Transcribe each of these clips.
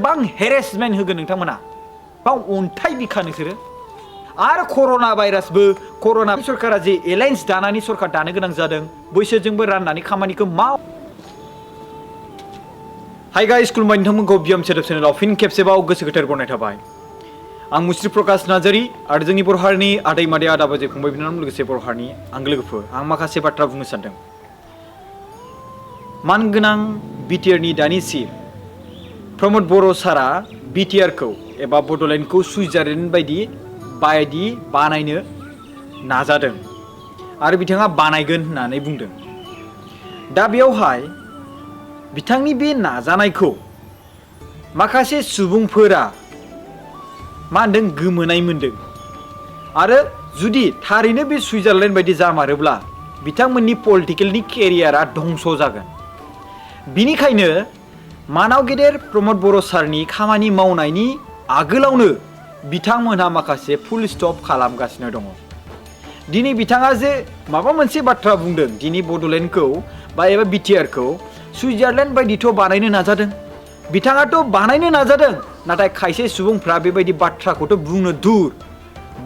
गोबां हेरेसमेन्ट होगोन नोंथांमोना बाव अन्थाइ बिखा नोंसोरो आरो कर'ना भाइरासबो कर'ना सरकारा जे एलायन्स दानानै सरकार दानो गोनां जादों बैसोरजोंबो राननानै खामानिखौ माव। हाय गाइस खुलुमबाय नोंथांमोनखौ बिएम सेटअप चेनेलाव फिन खेबसेबाव गोसो गोथार बरायनाय थाबाय। आं मुस्रि प्रकाश नार्जारी आरो जोंनि बर' हारिनि आदै मादै आदा बाजै फंबाय बिनानाव लोगोसे बर' हारिनि आंगो लोगोफोर आं माखासे बाथ्रा बुंनो सानदों। मानगोनां बिटिआरनि दानि चिफ प्रमद बर' सारा बिटिआरखौ एबा बड'लेण्डखौ सुइजारलेण्ड बायदि बानायनो नाजादों आरो बिथाङा बानायगोन होननानै बुंदों। दा बेयावहाय बिथांनि बे नाजानायखौ माखासे सुबुंफोरा मा होनदों गोमोनाय मोनदों आरो जुदि थारैनो बे सुइजारलेण्ड बायदि जामारोब्ला बिथांमोननि पलिटिकेलनि केरियारा धंस जागोन। बिनिखायनो मानाव गेदेर प्रमद बर' सारनि खामानि मावनायनि आगोलावनो बिथांमोनहा माखासे फुल स्टप खालामगासिनो दङ। दिनै बिथाङा जे माबा मोनसे बाथ्रा बुंदों दिनै बड'लेण्डखौ एबा बिटिआरखौ सुइजारलेण्ड बायदिथ' बानायनो नाजादों बिथाङाथ' बानायनो नाजादों नाथाय खायसे सुबुंफ्रा बेबायदि बाथ्राखौथ' बुंनो दूर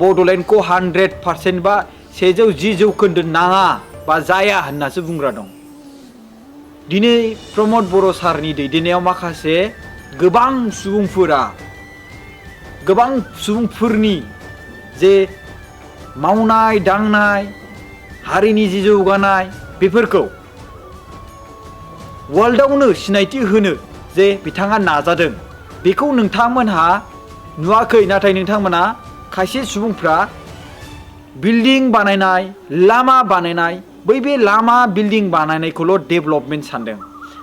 बड'लेण्डखौ 100% बा 110% नाङा बा जाया होननासो बुंग्रा दं। दिनै प्रमद बर' सारनि दैदेननायाव माखासे गोबां सुबुंफोरनि जे मावनाय दांनाय हारिनि जि जौगानाय बेफोरखौ वर्ल्डआवनो सिनायथि होनो जे बिथाङा नाजादों बेखौ नोंथांमोनहा नुवाखै नाथाय नोंथांमोना खायसे सुबुंफ्रा बिल्डिं बानायनाय लामा बानायनाय बे लामा बिल्डिं बानायनायखौल' डेभेलपमेन्ट सानदों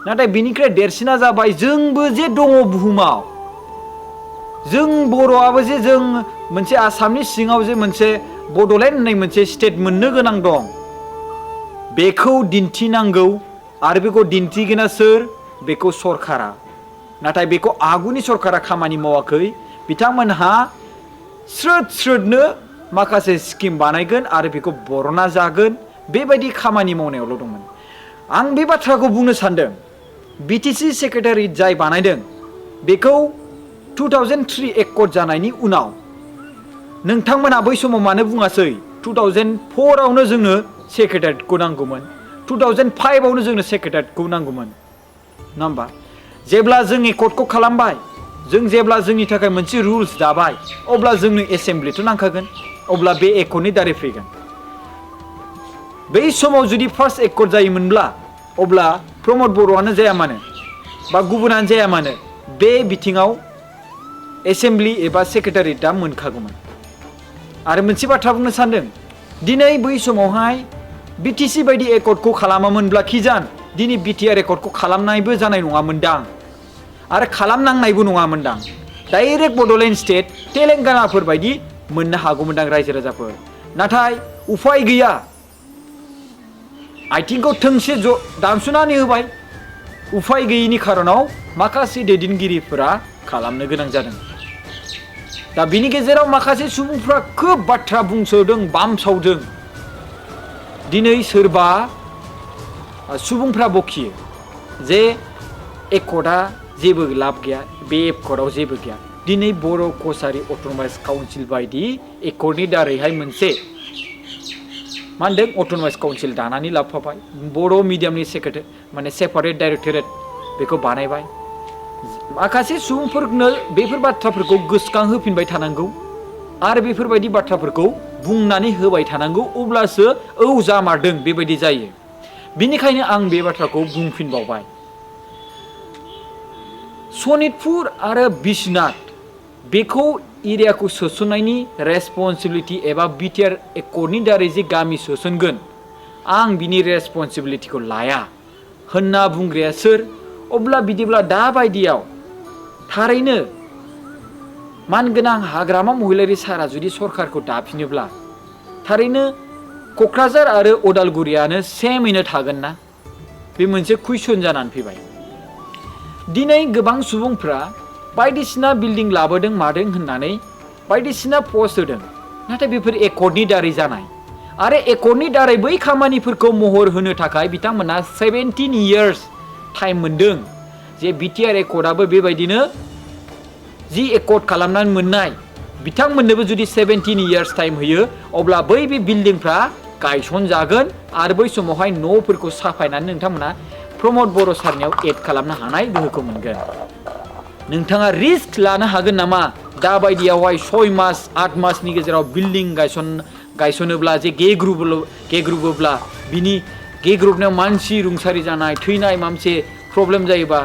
नाथाय बिनिख्रुइ देरसिना जाबाय जोंबो जे दङ बुहुमाव जों बर'आबो जे जों मोनसे आसामनि सिङाव जे मोनसे बड'लेण्ड होननाय मोनसे स्टेट मोननो गोनां दं बेखौ दिन्थिनांगौ आरो बेखौ दिन्थिगोना सोर बेखौ सरकारा नाथाय बेखौ आगुनि सरकारा खामानि मावाखै बिथांमोनहा स्रोदनो माखासे स्किम बानायगोन आरो बेखौ बरना जागोन बेबायदि खामानि मावनायावल' दंमोन। आं बे बाथ्राखौ बुंनो सानदों बिटिसि सेक्रेटारियेट जाय बानायदों बेखौ 2003 एकर्ड जानायनि उनाव नोंथांमोना बै समाव मानो बुङासै 2004 आवनो जोंनो सेक्रेटारियेटखौ नांगौमोन 2005 आवनो जोंनो सेक्रेटारियेटखौ नांगौमोन नङा होमबा जेब्ला जों एकर्डखौ खालामबाय जों जेब्ला जोंनि थाखाय मोनसे रुल्स दाबाय अब्ला जोंनो एसेम्ब्लिथ' नांखागोन अब्ला बे एकर्डनि दारै फैगोन। बै समाव जुदि फार्स्ट एकर्ड जायोमोनब्ला अब्ला प्रमद बर'आनो जाया मानो बा गुबुनानो जाया मानो बे बिथिङाव एसेम्ब्लि एबा सेक्रेटारियेटआ मोनखागौमोन। आरो मोनसे बाथ्रा बुंनो सानदों दिनै बै समावहाय बिटिसि बायदि एकर्डखौ खालामामोनब्ला खिजान दिनै बिटिआर एकर्डखौ खालामनायबो जानाय नङामोनदां आरो खालामनांनायबो नङामोनदां डाइरेक्ट बड'लेण्ड स्टेट तेलेंगानाफोर बायदि मोननो हागौमोनदां रायजो राजाफोर नाथाय उफाय गैया आथिंखौ थोंसे दानस'नानै होबाय उफाय गैयिनि खारनाव माखासे दैदेनगिरिफोरा खालामनो गोनां जादों। दा बिनि गेजेराव माखासे सुबुंफ्रा खोब बाथ्रा बुंसोदों बामसावदों दिनै सोरबा सुबुंफ्रा बखियो जे एकर्डआ जेबो लाब गैया बे एकर्डआव जेबो गैया दिनै बर' कसारि अट'नमास काउन्सिल बायदि एकर्डनि दारैहाय मोनसे मा होनदों अट'नमास काउन्सिल दानानै लाफाबाय बर' मिडियामनि सेपारेट डाइरेक्टरेट बेखौ बानायबाय माखासे सुबुंफोरनो बेफोर बाथ्राफोरखौ गोसोखांहोफिनबाय थानांगौ आरो बेफोरबायदि बाथ्राफोरखौ बुंनानै होबाय थानांगौ अब्लासो औ जामारदों बेबायदि जायो। बिनिखायनो आं बे बाथ्राखौ बुंफिनबावबाय सनितपुर आरो बिश्वनाथ बेखौ एरियाखौ सोसननायनि रेसपन्सिबिलिटि एबा बिटिआर एकर्डनि दारै जे गामि सोसनगोन आं बिनि रेसपन्सिबिलिटिखौ लाया होनना बुंग्राया सोर अब्ला बिदिब्ला दा बायदियाव थारैनो मानगोनां हाग्रामा महिलारि सारा जुदि सरकारखौ दाफिनोब्ला थारैनो क'क्राझार आरो अदालगुरियानो सेमैनो थागोन ना बे मोनसे कुइसन जानानै फैबाय। दिनै गोबां सुबुंफ्रा बायदिसिना बिल्डिं लाबोदों मादों होननानै बायदिसिना पस्ट होदों नाथाय बेफोर एकर्डनि दारै जानाय आरो एकर्डनि दारै बै खामानिफोरखौ महर होनो थाखाय बिथांमोना 17 years टाइम मोनदों जे बिटिआर एकर्डआबो बेबायदिनो जि एकर्ड खालामनानै मोननाय बिथांमोननोबो जुदि 17 years टाइम होयो अब्ला बै बे बिल्डिंफ्रा गायसनजागोन आरो बै समावहाय न'फोरखौ साफायनानै नोंथांमोना प्रमद बर' सारनियाव एड खालामनो हानाय गोहोखौ मोनगोन। नोंथाङा रिस्क लानो हागोन नामा दा बायदियावहाय 6 मास 8 मासनि गेजेराव बिल्डिं गायसनोब्ला जे गेग्रुबोब्ला बिनि गेग्रुबनायाव मानसि रुंसारि जानाय थैनाय माबा मोनसे प्रब्लेम जायोबा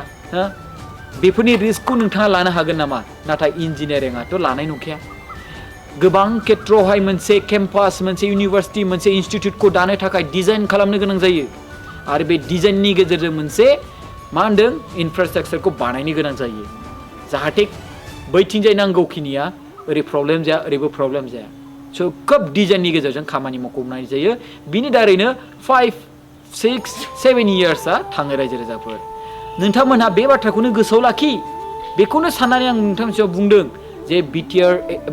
बेफोरनि रिस्कखौ नोंथाङा लानो हागोन नामा? नाथाय इन्जिनियारिंआथ' लानाय नंखाया। गोबां खेथ्रआवहाय मोनसे केम्पास मोनसे इउनिभार्सिटि मोनसे इनस्टिट्युटखौ दानो थाखाय डिजाइन खालामनो गोनां जायो आरो बे डिजाइननि गेजेरजों मोनसे मा होनदों इनफ्रास्ट्राक्चारखौ बानायनो गोनां जायो जाहाथे बैथिंजाय नांगौखिनिया ओरै प्रब्लेम जाया ओरैबो प्रब्लेम जाया। स' खोब डिजाइननि गेजेरजों खामानि मावनाय जायो। बिनि दारैनो 5, 6, 7 yearsआ थाङो रायजो राजाफोर। नोंथांमोनहा बे बाथ्राखौनो गोसोआव लाखि। बेखौनो साननानै आं नोंथांनि सायाव बुंदों जे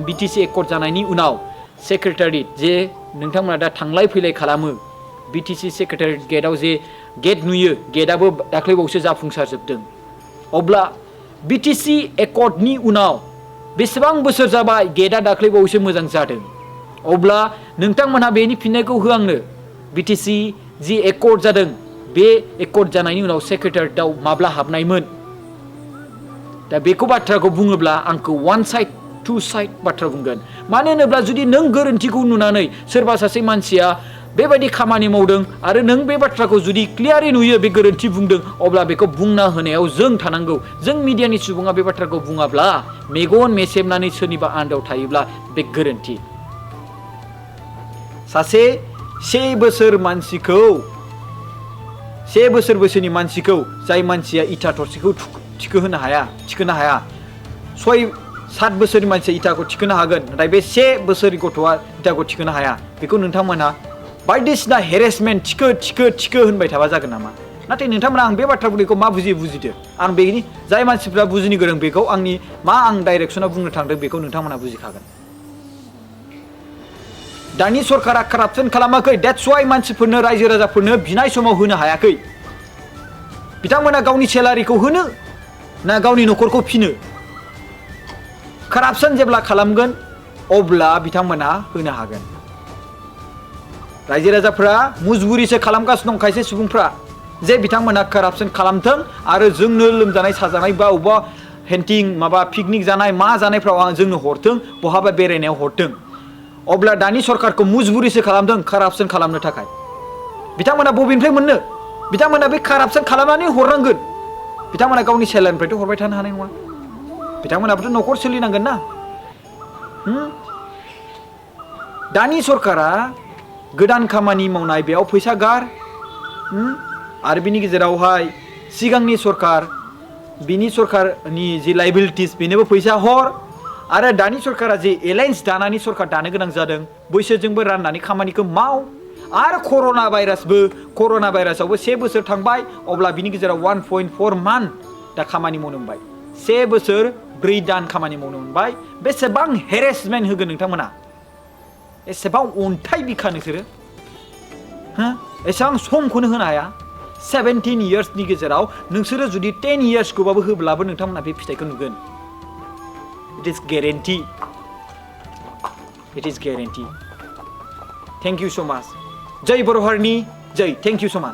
बिटिसि एकर्ड जानायनि उनाव सेक्रेटारियेट जे नोंथांमोना दा थांलाय फैलाय खालामो बिटिसि सेक्रेटारियेट गेटआव जे गेट नुयो गेटआबो दाख्लैबावसो जाफुंसारजोबदों। अब्ला बिटिसि एकर्डनि उनाव बेसेबां बोसोर जाबाय गेटआ दाख्लैबावसो मोजां जादों। अब्ला नोंथांमोनहा बेनि फिननायखौ हो आंनो। बिटिसि जि एकर्ड जादों बे एकर्ड जानायनि उनाव सेक्रेटारियेटआव माब्ला हाबनायमोन? दा बेखौ बाथ्राखौ बुङोब्ला आंखौ 1 साइड 2 साइड बाथ्रा बुंगोन। मानो होनोब्ला जुदि नों गोरोन्थिखौ नुनानै सोरबा सासे मानसिया बेबायदि खामानि मावदों आरो नों बे बाथ्राखौ जुदि क्लियारै नुयो बे गोरोन्थि बुंदों अब्ला बेखौ बुंना होनायाव जों थानांगौ। जों मिडियानि सुबुङा बे बाथ्राखौ बुङाब्ला मेगन मेसेबनानै सोरनिबा आन्दोआव थायोब्ला बे गोरोन्थि। सासे 1 बोसोर बैसोनि मानसिखौ जाय मानसिया इथा थरसेखौ थिखोनो हाया 6-7 बोसोरनि मानसिया इथाखौ थिखोनो हागोन नाथाय बे 1 बोसोरनि गथ'आ इथाखौ थिखोनो हाया। बेखौ नोंथांमोनहा बायदिसिना हेरेसमेन्ट थिखो होनबाय थाबा जागोन नामा? नाथाय नोंथांमोना आं बे बाथ्रा बुंनायखौ मा बुजिदो। आं बेनि जाय मानसिफ्रा बुजिनो गोरों बेखौ आं डाइरेक्सनाव बुंनो थांदों बेखौ नोंथांमोना बुजिखागोन। दानि सरकारा कारापसन खालामाखै। द्याट्स वाइ मानसिफोरनो रायजो राजाफोरनो बिनाय समाव होनो हायाखै। बिथांमोना गावनि सेलारिखौ होनो ना गावनि न'खरखौ फिनो? कारापसन जेब्ला खालामगोन अब्ला बिथांमोना होनो हागोन। रायजो राजाफ्रा मुजबुरिसो खालामगासिनो दं खायसे सुबुंफ्रा जे बिथांमोना कारापसन खालामथों आरो जोंनो लोमजानाय साजानाय बा अबेबा हेन्टिं माबा पिकनिक जानाय मा जानायफ्राव जोंनो हरथों बहाबा बेरायनायाव हरथों। अब्ला दानि सरकारखौ मुजबुरिसो खालामदों कारापसन खालामनो थाखाय। बिथांमोना बबेनिफ्राय मोननो? बिथांमोना बे कारापसन खालामनानै हरनांगोन। बिथांमोना गावनि सेलारिनिफ्रायथ' हरबाय थानो हानाय नङा। बिथांमोनाबोथ' न'खर सोलिनांगोन ना। दानि सरकारा गोदान खामानि मावनाय बेयाव फैसा गार आरो बिनि गेजेरावहाय सिगांनि सरकार बिनि सरकारनि जि लाइबिलिटिस बेनोबो फैसा हर आरो दानि सरकारा जे एलायन्स दानानै सरकार दानो गोनां जादों बैसोरजोंबो राननानै खामानिखौ माव। आरो कर'ना भाइरासावबो 1 बोसोर थांबाय अब्ला बिनि गेजेराव 1.4 मान्थ दा खामानि मावनो मोनबाय। 1 बोसोर 4 दान खामानि मावनो मोनबाय। बेसेबां हेरेसमेन्ट होगोन नोंथांमोना? एसेबां अन्थाइ बिखा नोंसोरो एसेबां समखौनो होनो हाया। 17 yearsनि गेजेराव नोंसोरो जुदि 10 yearsखौबाबो होब्लाबो नोंथांमोना बे फिथाइखौ नुगोन। It is guarantee. Thank you so much. जय बर' हारिनि जय। Thank you so much.